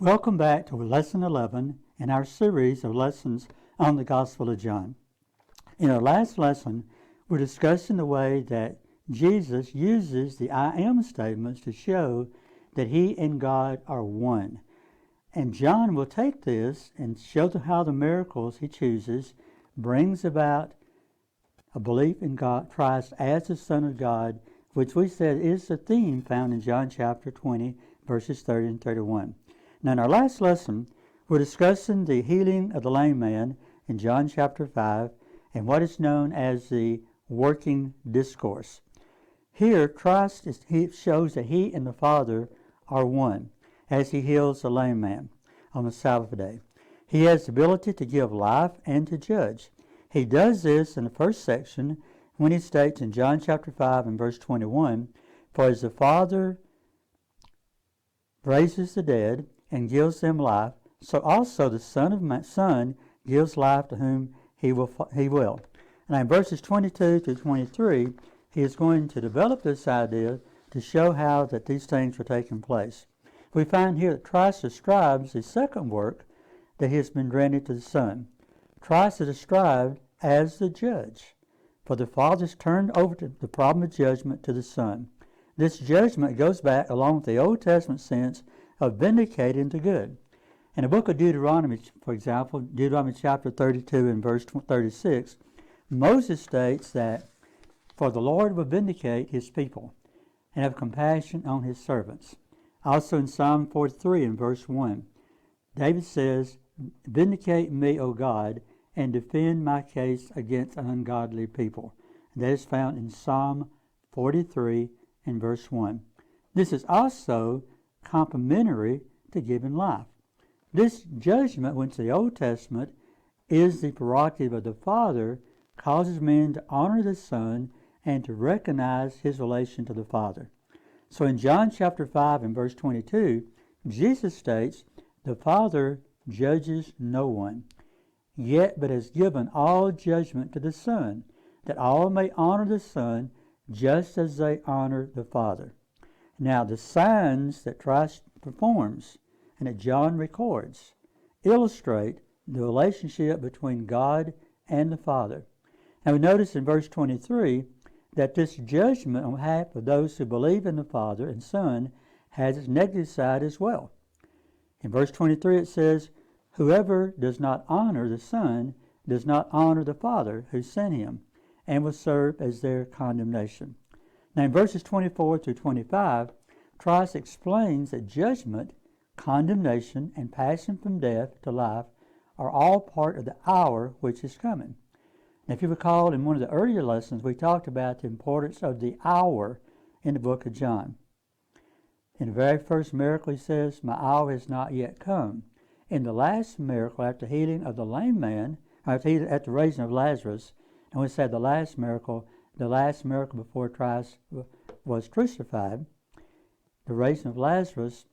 Welcome back to Lesson 11 in our series of lessons on the Gospel of John. In our last lesson, we're discussing the way that Jesus uses the I am statements to show that he and God are one. And John will take this and show them how the miracles he chooses brings about a belief in God, Christ as the Son of God, which we said is the theme found in John chapter 20, verses 30 and 31. Now, in our last lesson, we're discussing the healing of the lame man in John chapter 5 and what is known as the working discourse. Here, Christ shows that he and the Father are one as he heals the lame man on the Sabbath day. He has the ability to give life and to judge. He does this in the first section when he states in John chapter 5 and verse 21, "For as the Father raises the dead and gives them life, so also the Son gives life to whom he will." And in verses 22 to 23, he is going to develop this idea to show how that these things are taking place. We find here that Christ describes the second work that has been granted to the Son. Christ is described as the judge, for the Father has turned over the problem of judgment to the Son. This judgment goes back along with the Old Testament sense of vindicating the good. In the book of Deuteronomy, for example, Deuteronomy chapter 32 and verse 36, Moses states that, "For the Lord will vindicate his people and have compassion on his servants." Also in Psalm 43 and verse 1, David says, "Vindicate me, O God, and defend my case against an ungodly people." And that is found in Psalm 43 and verse 1. This is also complementary to giving life. This judgment, which in the Old Testament is the prerogative of the Father, causes men to honor the Son and to recognize his relation to the Father. So in John chapter 5 and verse 22, Jesus states, "The Father judges no one, yet but has given all judgment to the Son, that all may honor the Son just as they honor the Father." Now, the signs that Christ performs and that John records illustrate the relationship between God and the Father. Now, we notice in verse 23 that this judgment on behalf of those who believe in the Father and Son has its negative side as well. In verse 23 it says, "Whoever does not honor the Son does not honor the Father who sent him, and will serve as their condemnation." Now in verses 24 to 25, Christ explains that judgment, condemnation, and passing from death to life are all part of the hour which is coming. Now, if you recall, in one of the earlier lessons, we talked about the importance of the hour in the book of John. In the very first miracle, he says, "My hour has not yet come." In the last miracle, after healing of the lame man, at the raising of Lazarus, and we said the last miracle before Christ was crucified, the raising of Lazarus,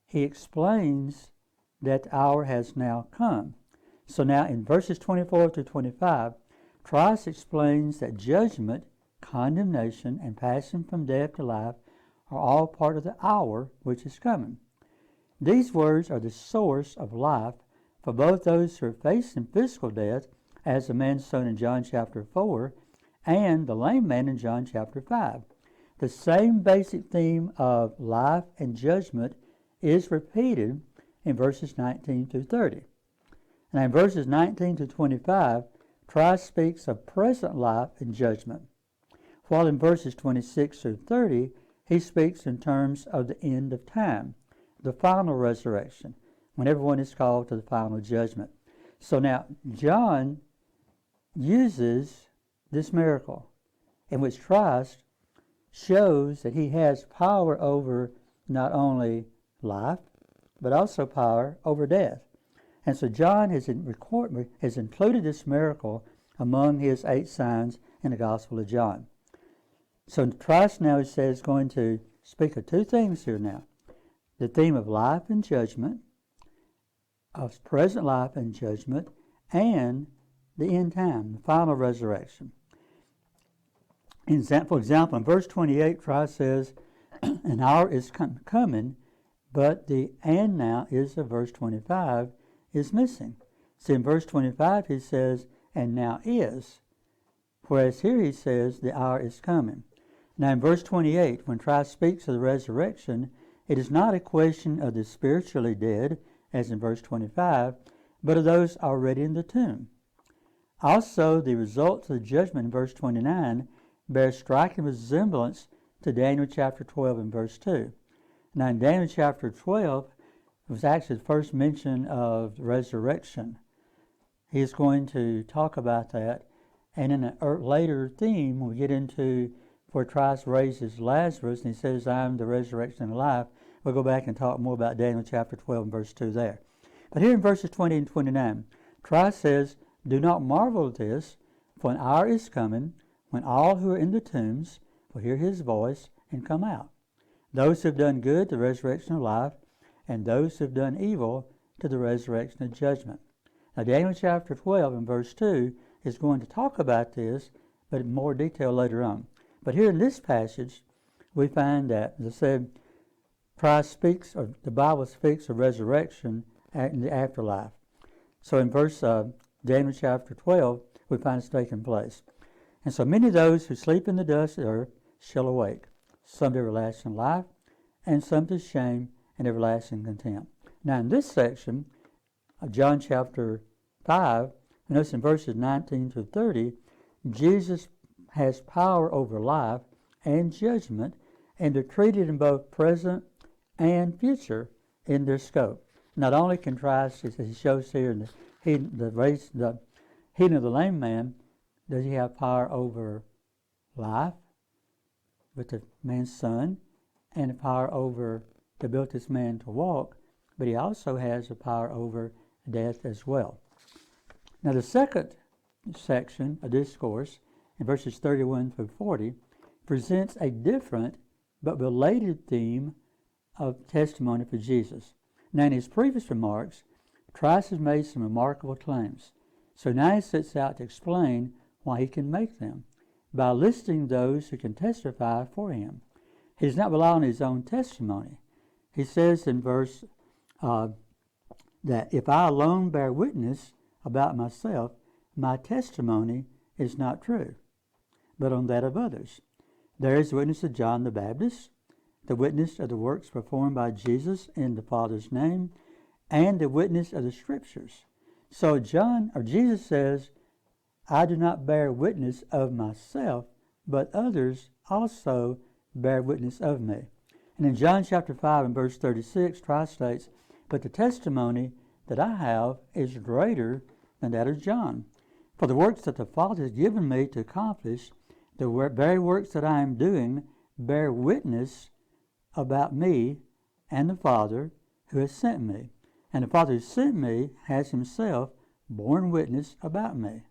he explains that the hour has now come. So now in verses 24 to 25, Christ explains that judgment, condemnation, and passing from death to life are all part of the hour which is coming. These words are the source of life for both those who are facing physical death, as the man sown in John chapter 4, and the lame man in John chapter 5. The same basic theme of life and judgment is repeated in verses 19 through 30. Now in verses 19 to 25, Christ speaks of present life and judgment, while in verses 26 through 30, he speaks in terms of the end of time, the final resurrection, when everyone is called to the final judgment. So now John uses this miracle in which Christ shows that he has power over not only life, but also power over death. And so John has included this miracle among his 8 signs in the Gospel of John. So Christ now, he says, is going to speak of 2 things here now. The theme of life and judgment, of present life and judgment, and the end time, the final resurrection. For example, in verse 28, Christ says, "An hour is coming, But the "and now" is of verse 25 is missing. See, in verse 25 he says, "and now is," whereas here he says, "the hour is coming." Now in verse 28, when Christ speaks of the resurrection, it is not a question of the spiritually dead, as in verse 25, but of those already in the tomb. Also, the results of the judgment in verse 29 bear striking resemblance to Daniel chapter 12 and verse 2. Now in Daniel chapter 12, it was actually the first mention of resurrection. He's going to talk about that. And in a later theme, we get into where Christ raises Lazarus, and he says, "I am the resurrection and the life." We'll go back and talk more about Daniel chapter 12 and verse 2 there. But here in verses 20 and 29, Christ says, "Do not marvel at this, for an hour is coming when all who are in the tombs will hear his voice and come out. Those who have done good to the resurrection of life, and those who have done evil to the resurrection of judgment." Now Daniel chapter 12 and verse 2 is going to talk about this, but in more detail later on. But here in this passage, we find that, as I said, Christ speaks, or the Bible speaks of resurrection in the afterlife. So in verse Daniel chapter 12, we find it's taking place. "And so many of those who sleep in the dust of the earth shall awake, some to everlasting life, and some to shame and everlasting contempt." Now in this section of John chapter 5, notice in verses 19 to 30, Jesus has power over life and judgment, and they're treated in both present and future in their scope. Not only can Christ, as he shows here in the healing of the lame man, does he have power over life with the man's son, and the power over the ability of this man to walk, but he also has the power over death as well. Now the second section of discourse, in verses 31 through 40, presents a different but related theme of testimony for Jesus. Now in his previous remarks, Christ has made some remarkable claims. So now he sets out to explain why he can make them by listing those who can testify for him. He does not rely on his own testimony. He says in verse that if I alone bear witness about myself, my testimony is not true, but on that of others. There is the witness of John the Baptist, the witness of the works performed by Jesus in the Father's name, and the witness of the Scriptures. So Jesus says, I do not bear witness of myself, but others also bear witness of me. And in John chapter 5 and verse 36, Christ states, "But the testimony that I have is greater than that of John. For the works that the Father has given me to accomplish, the very works that I am doing, bear witness about me and the Father who has sent me. And the Father who sent me has himself borne witness about me."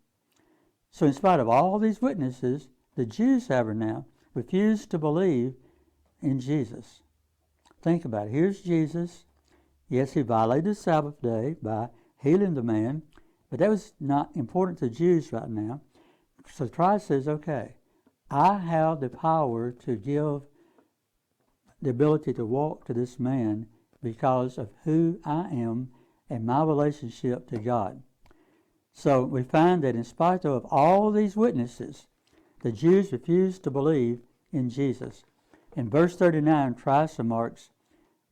So in spite of all these witnesses, the Jews, however, now refuse to believe in Jesus. Think about it. Here's Jesus. Yes, he violated the Sabbath day by healing the man, but that was not important to the Jews right now. So Christ says, okay, I have the power to give the ability to walk to this man because of who I am and my relationship to God. So we find that in spite of all these witnesses, the Jews refused to believe in Jesus. In verse 39, Christ remarks,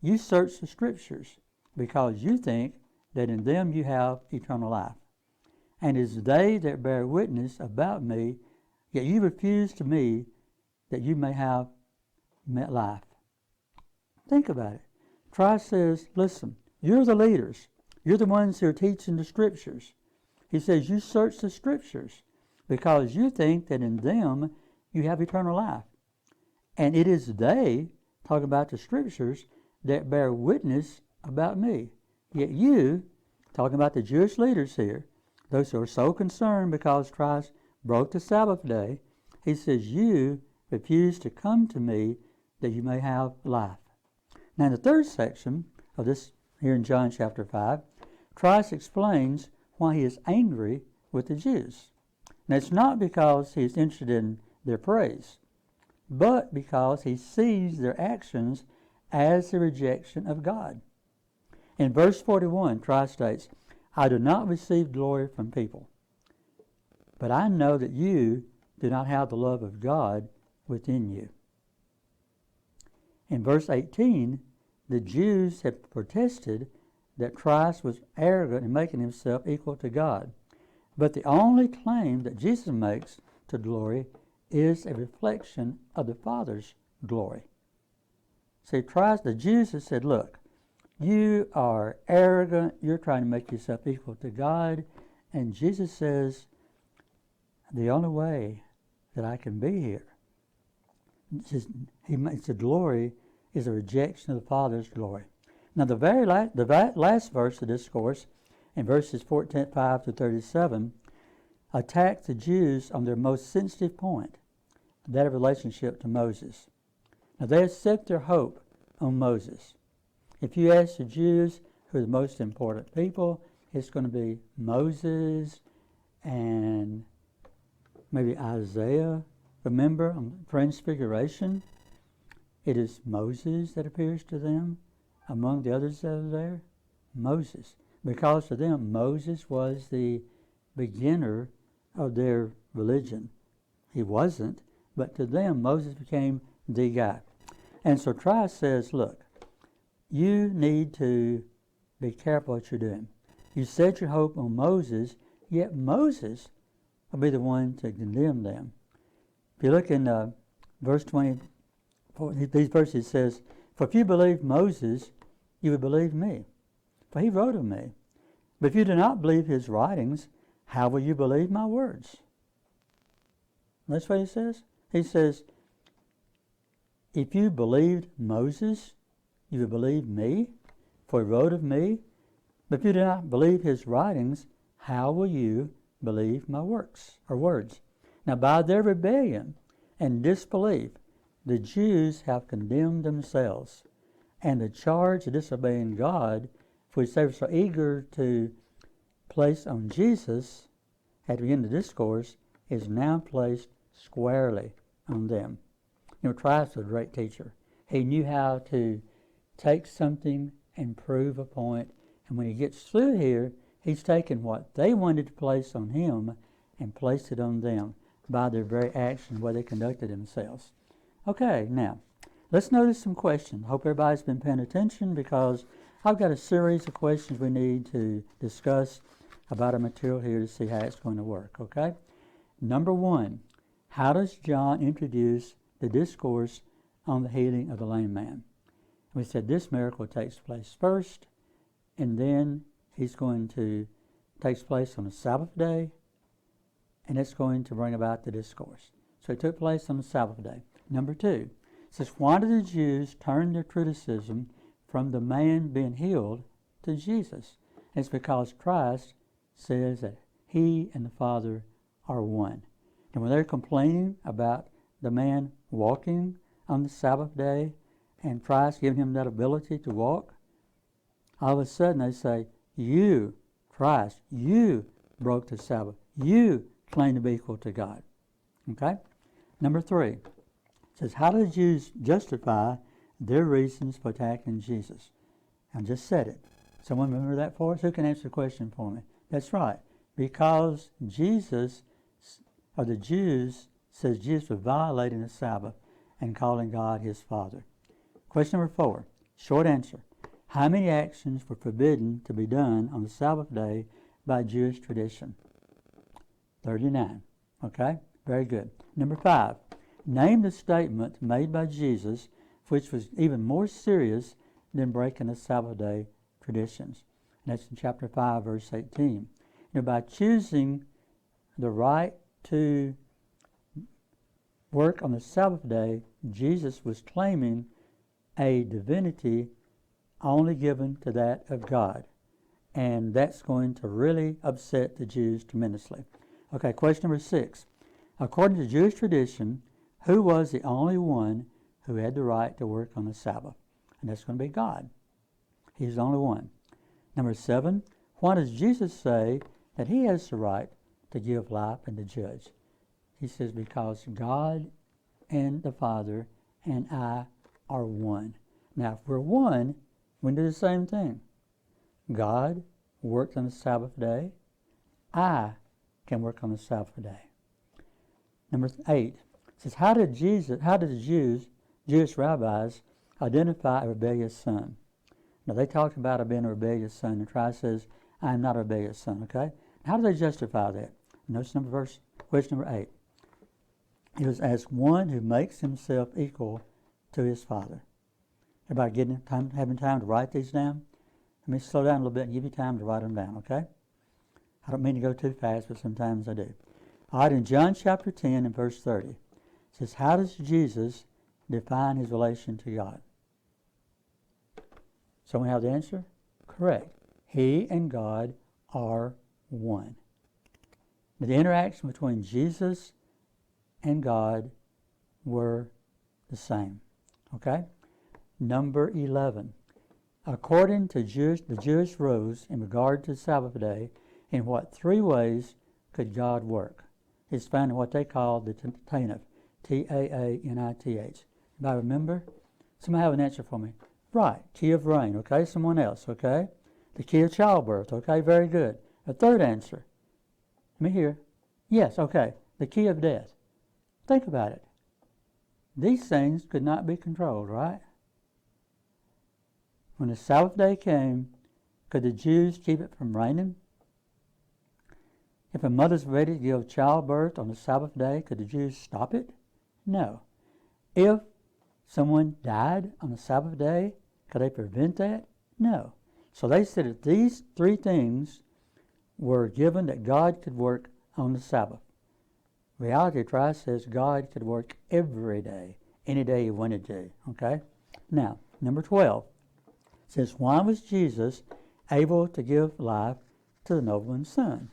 "You search the Scriptures because you think that in them you have eternal life. And it is they that bear witness about me, yet you refuse to me that you may have life." Think about it. Christ says, listen, you're the leaders. You're the ones who are teaching the Scriptures. He says, you search the Scriptures because you think that in them you have eternal life. And it is they, talking about the Scriptures, that bear witness about me. Yet you, talking about the Jewish leaders here, those who are so concerned because Christ broke the Sabbath day, he says, you refuse to come to me that you may have life. Now in the third section of this, here in John chapter 5, Christ explains why he is angry with the Jews. Now it's not because he's interested in their praise, but because he sees their actions as a rejection of God. In verse 41, Christ states, I do not receive glory from people, but I know that you do not have the love of God within you. In verse 18, the Jews had protested that Christ was arrogant in making himself equal to God. But the only claim that Jesus makes to glory is a reflection of the Father's glory. See, the Jews have said, look, you are arrogant, you're trying to make yourself equal to God. And Jesus says, the only way that I can be here, he makes the glory is a rejection of the Father's glory. Now, the last verse of the discourse, in verses 5 to 37, attacks the Jews on their most sensitive point, that of relationship to Moses. Now, they have set their hope on Moses. If you ask the Jews who are the most important people, it's going to be Moses and maybe Isaiah. Remember, on Transfiguration, it is Moses that appears to them. Among the others that are there, Moses. Because to them, Moses was the beginner of their religion. He wasn't, but to them, Moses became the guy. And so Christ says, look, you need to be careful what you're doing. You set your hope on Moses, yet Moses will be the one to condemn them. If you look in verse 20, these verses, it says, for if you believe Moses, you would believe me, for he wrote of me. But if you do not believe his writings, how will you believe my words? That's what he says. He says, if you believed Moses, you would believe me, for he wrote of me. But if you do not believe his writings, how will you believe my works or words? Now, by their rebellion and disbelief, the Jews have condemned themselves. And the charge of disobeying God, which they were so eager to place on Jesus at the end of the discourse, is now placed squarely on them. You know, Christ was a great teacher. He knew how to take something and prove a point. And when he gets through here, he's taken what they wanted to place on him and placed it on them by their very actions, the way they conducted themselves. Okay, now, let's notice some questions. I hope everybody's been paying attention because I've got a series of questions we need to discuss about our material here to see how it's going to work, okay? Number one, how does John introduce the discourse on the healing of the lame man? We said this miracle takes place first, and then takes place on the Sabbath day, and it's going to bring about the discourse. So it took place on the Sabbath day. Number two, it says, why did the Jews turn their criticism from the man being healed to Jesus? It's because Christ says that he and the Father are one. And when they're complaining about the man walking on the Sabbath day and Christ giving him that ability to walk, all of a sudden they say, you, Christ, you broke the Sabbath. You claim to be equal to God. Okay? Number three, it says, how do the Jews justify their reasons for attacking Jesus? I just said it. Someone remember that for us? Who can answer the question for me? That's right. Because Jesus, or the Jews, says Jesus was violating the Sabbath and calling God his Father. Question number four, short answer. How many actions were forbidden to be done on the Sabbath day by Jewish tradition? 39. Okay? Very good. Number five, name the statement made by Jesus which was even more serious than breaking the Sabbath day traditions. And that's in chapter 5, verse 18. By choosing the right to work on the Sabbath day, Jesus was claiming a divinity only given to that of God. And that's going to really upset the Jews tremendously. Okay, question number 6. According to Jewish tradition, who was the only one who had the right to work on the Sabbath? And that's going to be God. He's the only one. Number 7, why does Jesus say that he has the right to give life and to judge? He says, because God and the Father and I are one. Now, if we're one, we do the same thing. God worked on the Sabbath day. I can work on the Sabbath day. Number 8 says, how did the Jewish rabbis identify a rebellious son? Now, they talked about being a rebellious son, and Christ says, I am not a rebellious son, okay? How do they justify that? Notice question number 8. It was as one who makes himself equal to his Father. Everybody having time to write these down? Let me slow down a little bit and give you time to write them down, okay? I don't mean to go too fast, but sometimes I do. All right, in John chapter 10 and verse 30, it says, how does Jesus define his relation to God? Someone have the answer? Correct. He and God are one. The interaction between Jesus and God were the same. Okay? Number 11. According to the Jewish rules in regard to the Sabbath day, in what 3 ways could God work? It's found in what they call the Tanith, Taanith. Anybody remember? Somebody have an answer for me. Right, key of rain, okay? Someone else, okay? The key of childbirth, okay? Very good. A third answer. Let me hear. Yes, okay. The key of death. Think about it. These things could not be controlled, right? When the Sabbath day came, could the Jews keep it from raining? If a mother's ready to give childbirth on the Sabbath day, could the Jews stop it? No. If someone died on the Sabbath day, could they prevent that? No. So they said that these 3 things were given that God could work on the Sabbath. Reality, Christ says God could work every day, any day he wanted to. Okay? Now, number 12 says, why was Jesus able to give life to the nobleman's son?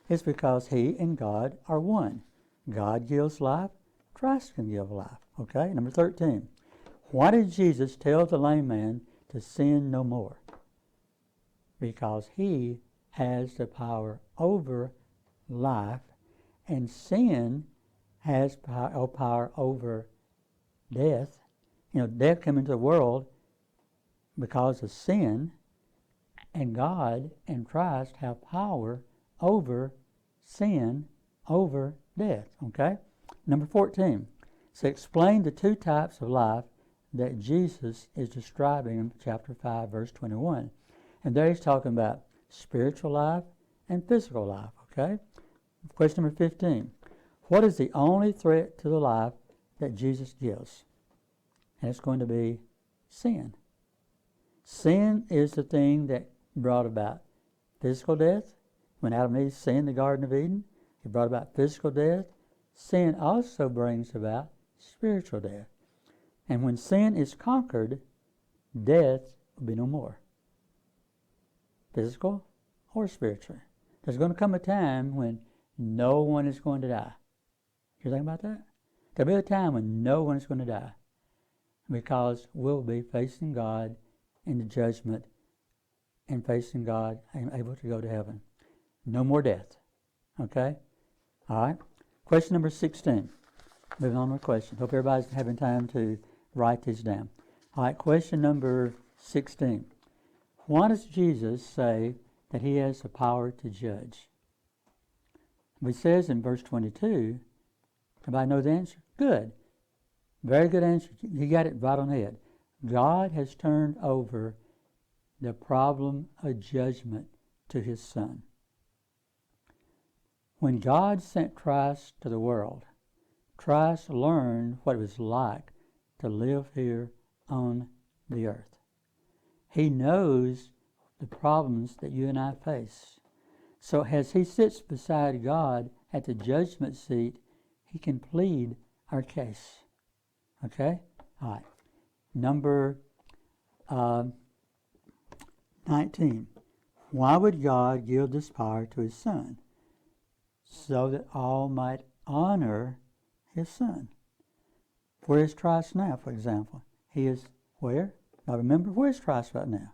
It's because he and God are one. God gives life, Christ can give life. Okay? Number 13. Why did Jesus tell the lame man to sin no more? Because he has the power over life, and sin has power over death. You know, death came into the world because of sin, and God and Christ have power over sin, over death. Okay? Number 14. So explain the 2 types of life that Jesus is describing in chapter 5, verse 21. And there he's talking about spiritual life and physical life, okay? Question number 15. What is the only threat to the life that Jesus gives? And it's going to be sin. Sin is the thing that brought about physical death. When Adam and Eve sinned in the Garden of Eden, it brought about physical death. Sin also brings about spiritual death. And when sin is conquered, death will be no more. Physical or spiritual. There's going to come a time when no one is going to die. You think about that? There'll be a time when no one is going to die, because we'll be facing God in the judgment and facing God and able to go to heaven. No more death. Okay? All right. Question number 16. Moving on to questions. Hope everybody's having time to write these down. All right. Question number 16. Why does Jesus say that he has the power to judge? He says in verse 22, everybody know the answer? Good. Very good answer. You got it right on the head. God has turned over the problem of judgment to his Son. When God sent Christ to the world, Christ learned what it was like to live here on the earth. He knows the problems that you and I face. So as he sits beside God at the judgment seat, he can plead our case. Okay? All right. Number 19. Why would God give this power to his Son? So that all might honor his Son. Where is Christ now, for example? He is where? Now remember, where is Christ right now?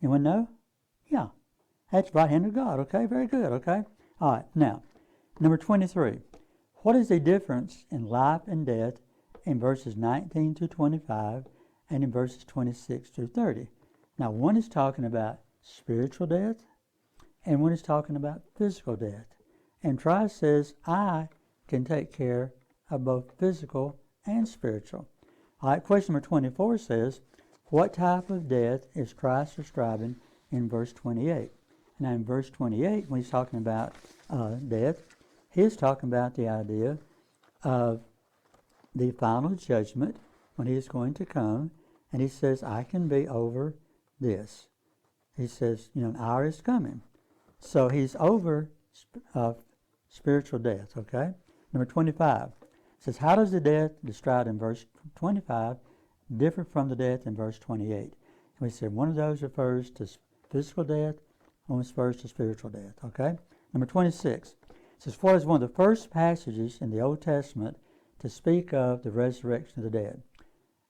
Anyone know? Yeah. That's right hand of God. Okay, very good. Okay. All right. Now, number 23. What is the difference in life and death in verses 19 to 25 and in verses 26 through 30. Now, one is talking about spiritual death, and one is talking about physical death. And Christ says, I can take care of both physical and spiritual. All right, question number 24 says, what type of death is Christ describing in verse 28? And in verse 28, when he's talking about death, he's talking about the idea of the final judgment when he is going to come. And he says, I can be over this. He says, an hour is coming. So he's over spiritual death, okay? Number 25 says, how does the death described in verse 25 differ from the death in verse 28? And we said one of those refers to physical death, one refers to spiritual death, okay? Number 26 says, what is one of the first passages in the Old Testament to speak of the resurrection of the dead?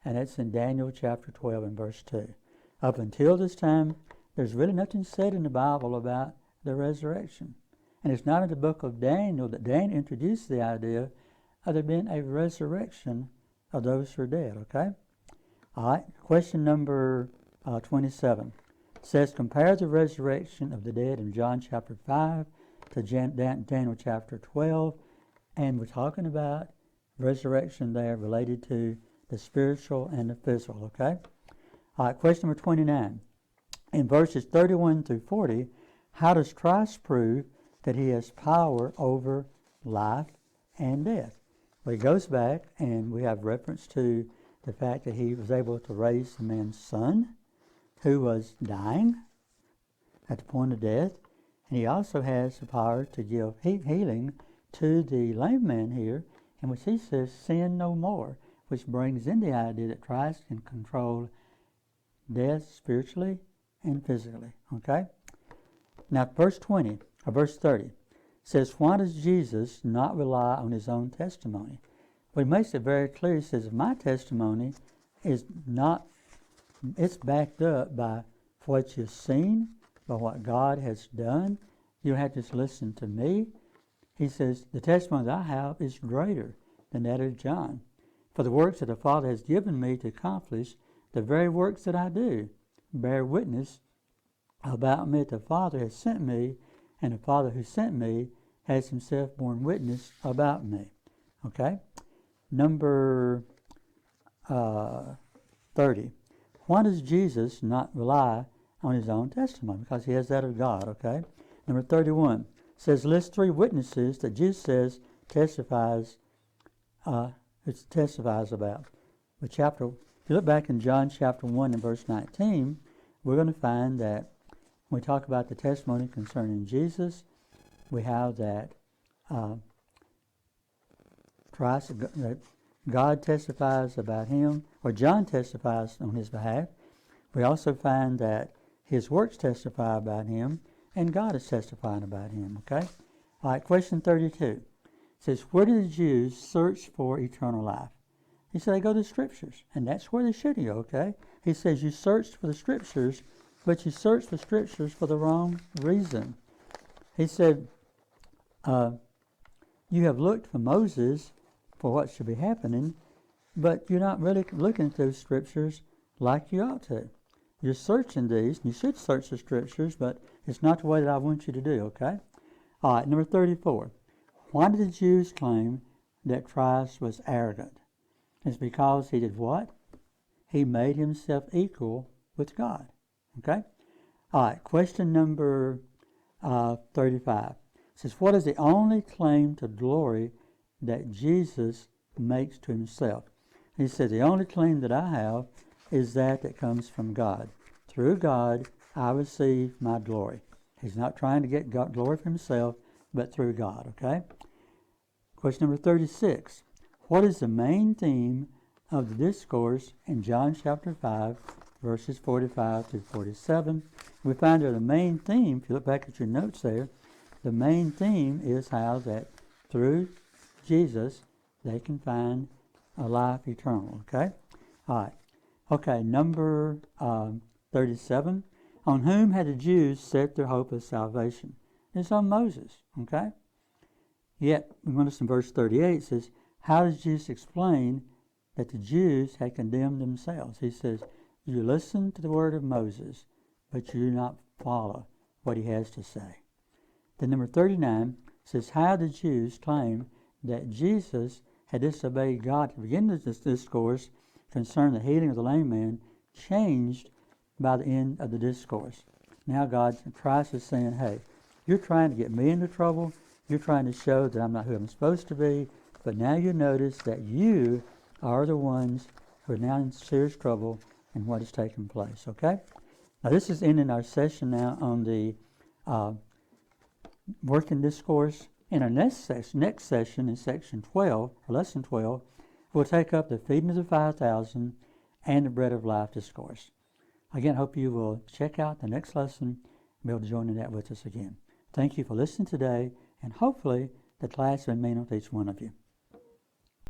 And it's in Daniel chapter 12 and verse 2. Up until this time, there's really nothing said in the Bible about the resurrection. And it's not in the book of Daniel that Daniel introduced the idea of there being a resurrection of those who are dead, okay? All right, question number 27 says, compare the resurrection of the dead in John chapter 5 to Daniel chapter 12. And we're talking about resurrection there related to the spiritual and the physical, okay? All right, question number 29. In verses 31 through 40, how does Christ prove that he has power over life and death? Well, he goes back, and we have reference to the fact that he was able to raise the man's son who was dying at the point of death. And he also has the power to give healing to the lame man here, in which he says, sin no more, which brings in the idea that Christ can control death spiritually and physically, okay? Now, verse 30 says, why does Jesus not rely on his own testimony? Well, he makes it very clear. He says, if my testimony is not, it's backed up by what you've seen, by what God has done. You don't have to just listen to me. He says, the testimony that I have is greater than that of John. For the works that the Father has given me to accomplish, the very works that I do, bear witness about me that the Father has sent me, and the Father who sent me has himself borne witness about me. Okay? Number 30. Why does Jesus not rely on his own testimony? Because he has that of God, okay? Number 31 says, list three witnesses that Jesus says testifies about. If you look back in John chapter 1 and verse 19, we're going to find that when we talk about the testimony concerning Jesus, we have that that God testifies about him, or John testifies on his behalf. We also find that his works testify about him, and God is testifying about him, okay? All right, question 32. It says, where do the Jews search for eternal life? He said they go to the Scriptures, and that's where they should go, okay? He says you search for the Scriptures, but you search the Scriptures for the wrong reason. He said, you have looked for Moses for what should be happening, but you're not really looking through Scriptures like you ought to. You're searching these, and you should search the Scriptures, but it's not the way that I want you to do, okay? All right, number 34. Why did the Jews claim that Christ was arrogant? It's because he did what? He made himself equal with God, okay? All right, question number 35. It says, what is the only claim to glory that Jesus makes to himself? He said, the only claim that I have is that comes from God. Through God, I receive my glory. He's not trying to get glory for himself, but through God, okay? Question number 36. What is the main theme of the discourse in John chapter 5, verses 45 through 47? We find that the main theme, if you look back at your notes there, the main theme is how that through Jesus they can find a life eternal, okay? All right. Okay, number 37. On whom had the Jews set their hope of salvation? It's on Moses, okay? Yet, we notice in verse 38, it says, how does Jesus explain that the Jews had condemned themselves. He says, you listen to the word of Moses, but you do not follow what he has to say. Then number 39 says how the Jews claim that Jesus had disobeyed God. To begin this discourse concerning the healing of the lame man changed by the end of the discourse. Now Christ is saying, hey, you're trying to get me into trouble. You're trying to show that I'm not who I'm supposed to be. But now you notice that you are the ones who are now in serious trouble in what has taken place. Okay? Now this is ending our session now on the working discourse. In our next session in section 12, or lesson 12, we'll take up the feeding of the 5,000 and the bread of life discourse. Again, I hope you will check out the next lesson and be able to join in that with us again. Thank you for listening today, and hopefully the class has been meaningful to each one of you.